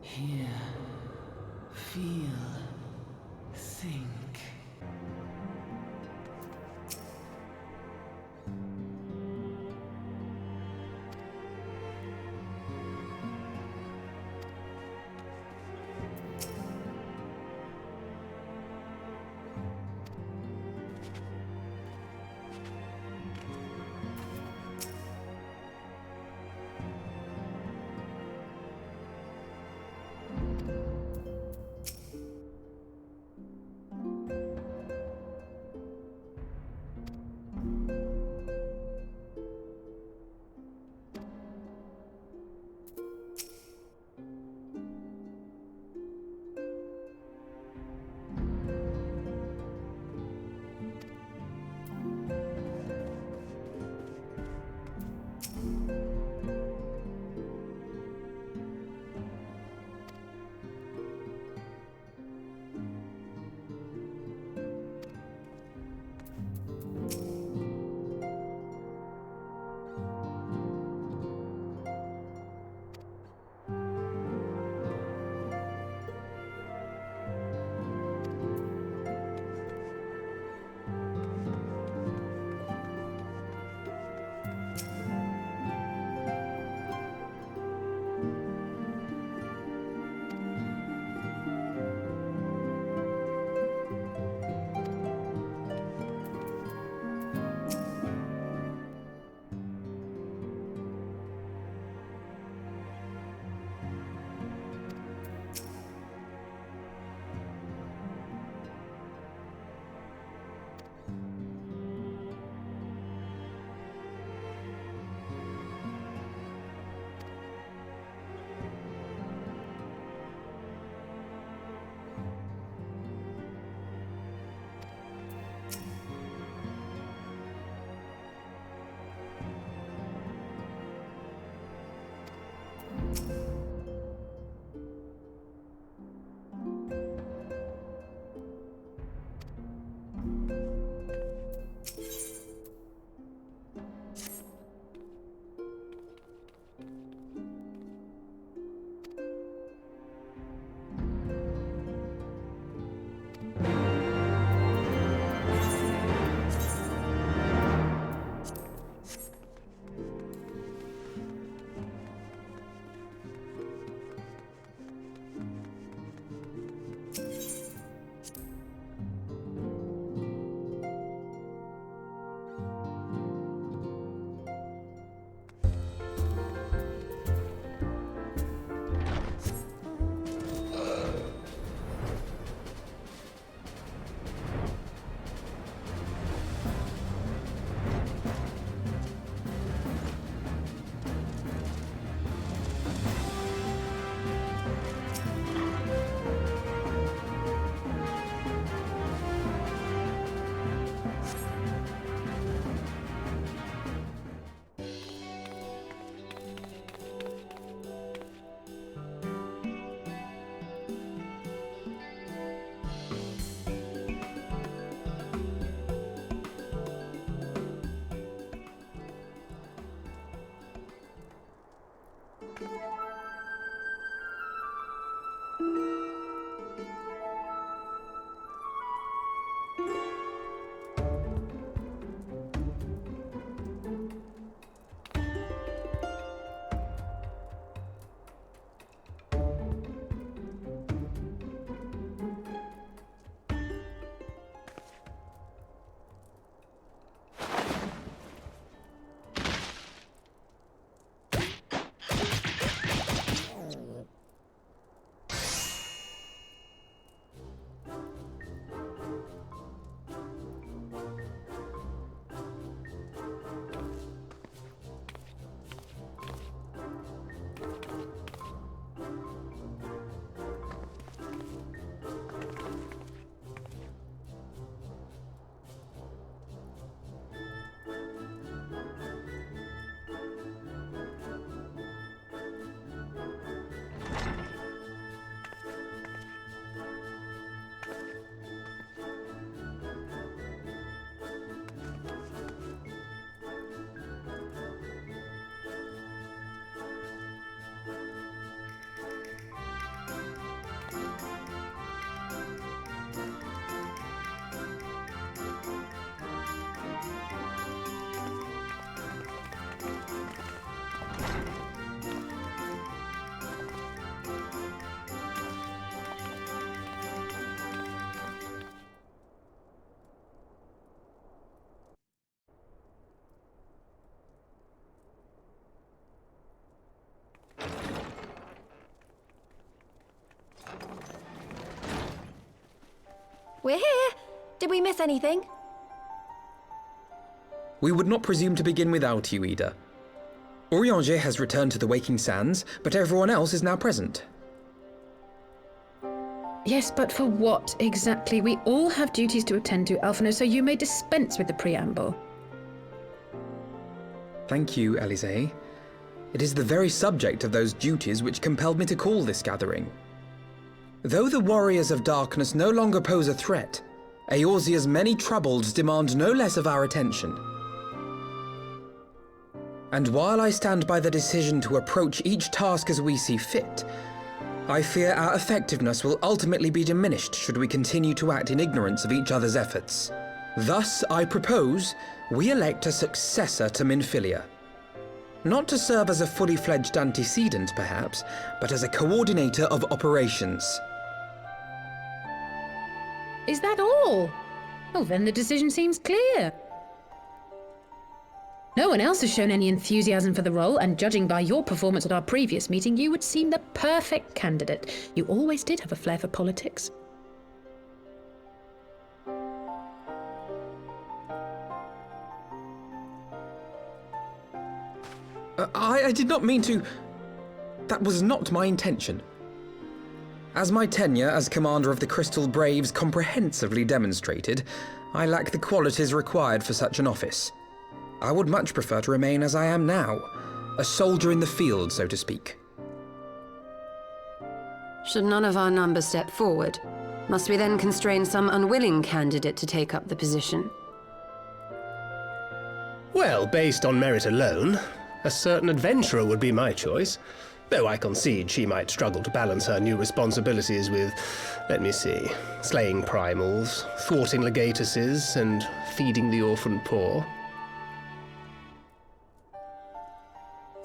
Hear, feel, think. we're here. Did we miss anything? We would not presume to begin without you, Ida. Orianger has returned to the Waking Sands, but everyone else is now present. Yes, but for what exactly? We all have duties to attend to, Alphino, so you may dispense with the preamble. Thank you, Elise. It is the very subject of those duties which compelled me to call this gathering. Though the Warriors of Darkness no longer pose a threat, Eorzea's many troubles demand no less of our attention. And while I stand by the decision to approach each task as we see fit, I fear our effectiveness will ultimately be diminished should we continue to act in ignorance of each other's efforts. Thus, I propose we elect a successor to Minfilia. Not to serve as a fully fledged antecedent, perhaps, but as a coordinator of operations. Is that all? Oh, then the decision seems clear. No one else has shown any enthusiasm for the role, and judging by your performance at our previous meeting, you would seem the perfect candidate. You always did have a flair for politics. I did not mean to... That was not my intention. As my tenure as commander of the Crystal Braves comprehensively demonstrated, I lack the qualities required for such an office. I would much prefer to remain as I am now, a soldier in the field, so to speak. Should none of our numbers step forward, must we then constrain some unwilling candidate to take up the position? Well, based on merit alone, a certain adventurer would be my choice, though I concede she might struggle to balance her new responsibilities with, let me see, slaying primals, thwarting legatuses, and feeding the orphan poor.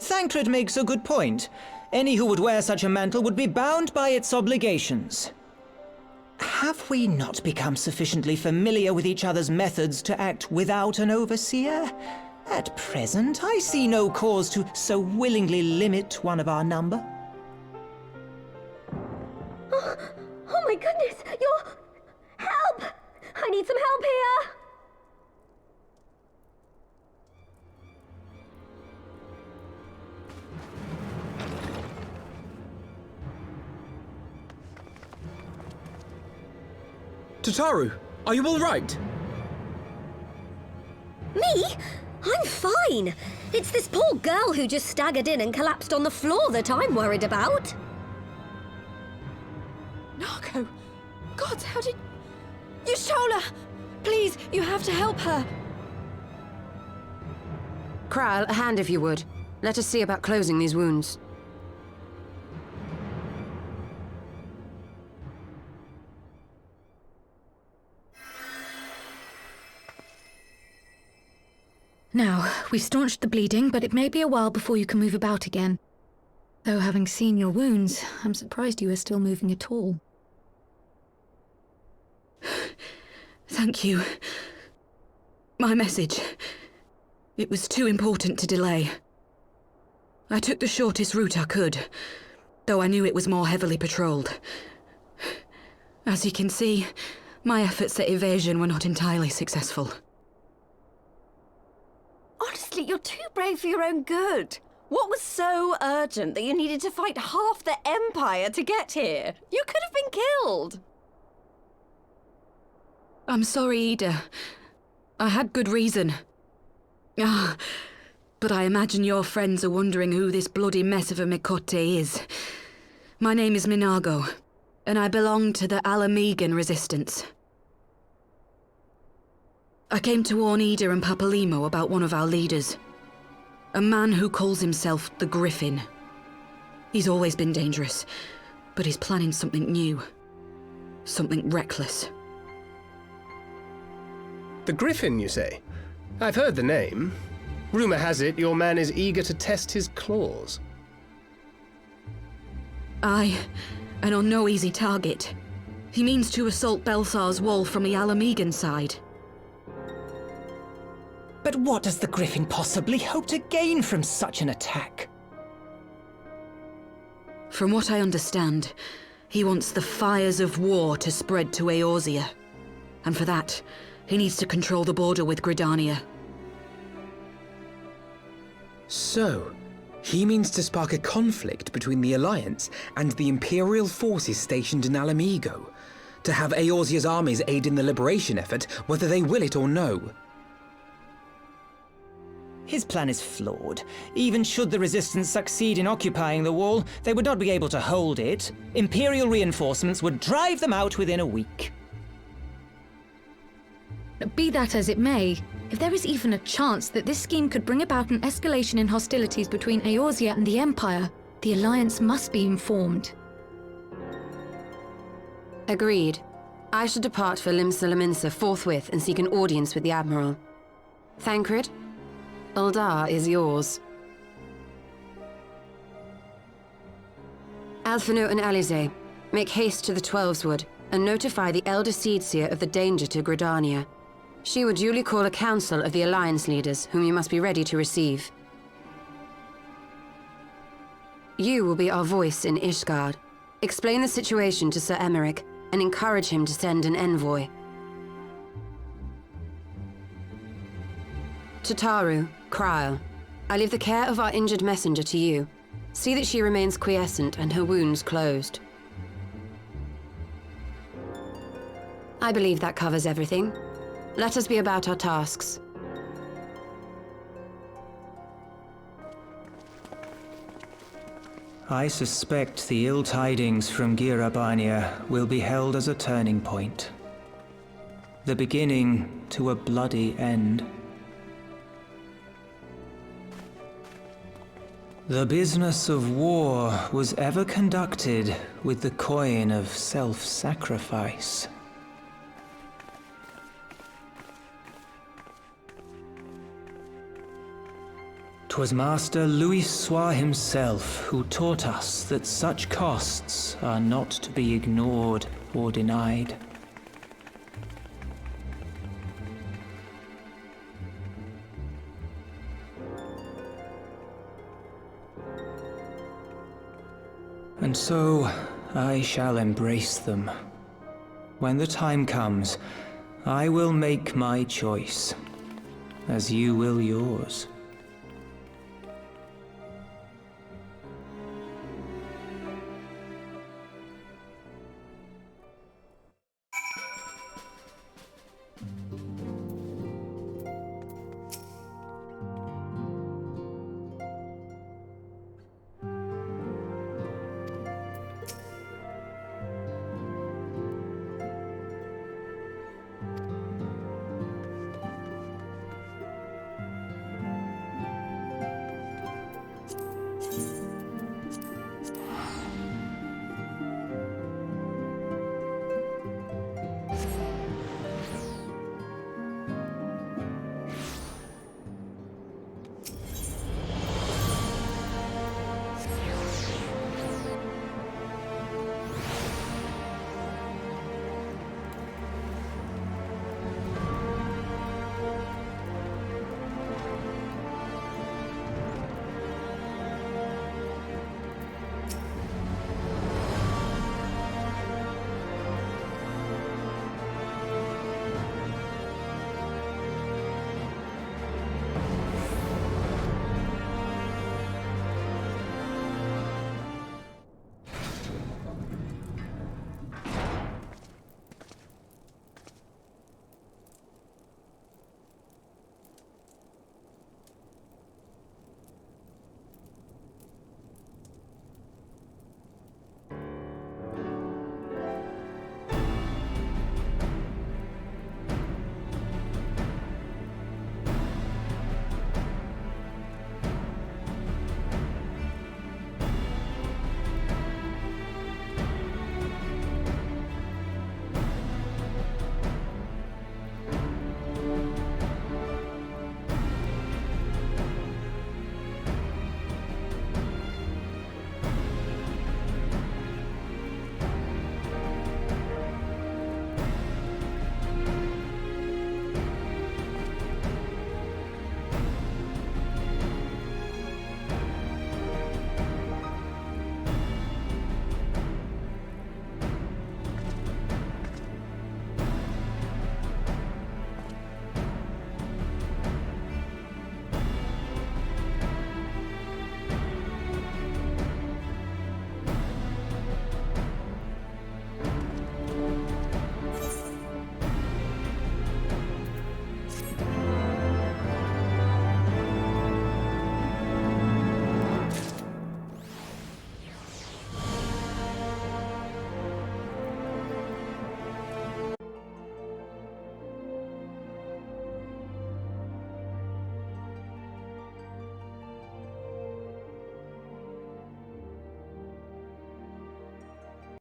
Thancred makes a good point. Any who would wear such a mantle would be bound by its obligations. Have we not become sufficiently familiar with each other's methods to act without an overseer? At present, I see no cause to so willingly limit one of our number. Oh my goodness! Help! I need some help here! Tataru, are you all right? Me? I'm fine. It's this poor girl who just staggered in and collapsed on the floor that I'm worried about. Narco! God, how did... Y'shtola! Please, you have to help her. Kral, a hand if you would. Let us see about closing these wounds. Now, we've staunched the bleeding, but it may be a while before you can move about again. Though having seen your wounds, I'm surprised you are still moving at all. Thank you. My message. It was too important to delay. I took the shortest route I could, though I knew it was more heavily patrolled. As you can see, my efforts at evasion were not entirely successful. Honestly, you're too brave for your own good. What was so urgent that you needed to fight half the Empire to get here? You could have been killed. I'm sorry, Ida. I had good reason. But I imagine your friends are wondering who this bloody mess of a Mikote is. My name is Minago, and I belong to the Alamegan Resistance. I came to warn Ida and Papalimo about one of our leaders. A man who calls himself the Griffin. He's always been dangerous, but he's planning something new. Something reckless. The Griffin, you say? I've heard the name. Rumor has it your man is eager to test his claws. Aye, and on no easy target. He means to assault Belsar's wall from the Alamegan side. But what does the Griffin possibly hope to gain from such an attack? From what I understand, he wants the fires of war to spread to Eorzea. And for that, he needs to control the border with Gridania. So, he means to spark a conflict between the Alliance and the Imperial forces stationed in Alamigo, to have Eorzea's armies aid in the liberation effort, whether they will it or no. His plan is flawed. Even should the Resistance succeed in occupying the wall, they would not be able to hold it. Imperial reinforcements would drive them out within a week. Be that as it may, if there is even a chance that this scheme could bring about an escalation in hostilities between Eorzea and the Empire, the Alliance must be informed. Agreed. I should depart for Limsa forthwith and seek an audience with the Admiral. Thancred, Uldar is yours. Alphino and Alize, make haste to the Twelveswood and notify the Elder Seedseer of the danger to Gridania. She will duly call a council of the Alliance leaders, whom you must be ready to receive. You will be our voice in Ishgard. Explain the situation to Sir Emmerich, and encourage him to send an envoy. Tataru, Kryl, I leave the care of our injured messenger to you. See that she remains quiescent and her wounds closed. I believe that covers everything. Let us be about our tasks. I suspect the ill tidings from Gyr Abania will be held as a turning point. The beginning to a bloody end. The business of war was ever conducted with the coin of self-sacrifice. 'Twas Master Louis Soir himself who taught us that such costs are not to be ignored or denied. And so, I shall embrace them. When the time comes, I will make my choice, as you will yours.